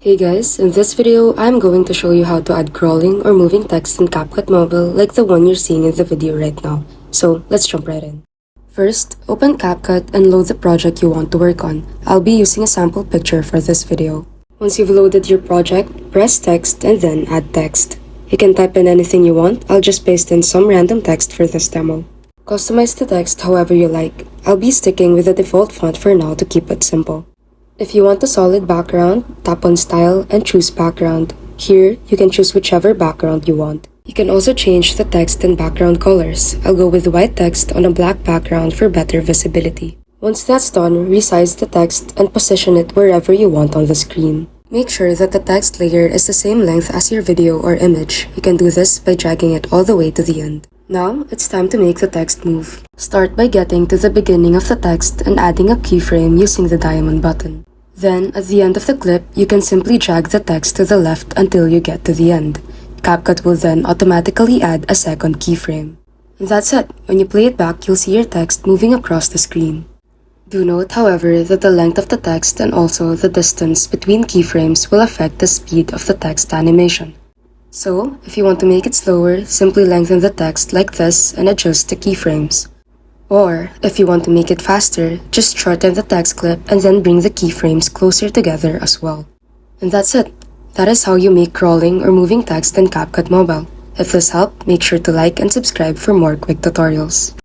Hey guys, in this video, I'm going to show you how to add crawling or moving text in CapCut Mobile like the one you're seeing in the video right now. So let's jump right in. First, open CapCut and load the project you want to work on. I'll be using a sample picture for this video. Once you've loaded your project, press text and then add text. You can type in anything you want. I'll just paste in some random text for this demo. Customize the text however you like. I'll be sticking with the default font for now to keep it simple. If you want a solid background, tap on Style and choose Background. Here, you can choose whichever background you want. You can also change the text and background colors. I'll go with white text on a black background for better visibility. Once that's done, resize the text and position it wherever you want on the screen. Make sure that the text layer is the same length as your video or image. You can do this by dragging it all the way to the end. Now, it's time to make the text move. Start by getting to the beginning of the text and adding a keyframe using the diamond button. Then, at the end of the clip, you can simply drag the text to the left until you get to the end. CapCut will then automatically add a second keyframe. And that's it. When you play it back, you'll see your text moving across the screen. Do note, however, that the length of the text and also the distance between keyframes will affect the speed of the text animation. So, if you want to make it slower, simply lengthen the text like this and adjust the keyframes. Or, if you want to make it faster, just shorten the text clip and then bring the keyframes closer together as well. And that's it. That is how you make crawling or moving text in CapCut Mobile. If this helped, make sure to like and subscribe for more quick tutorials.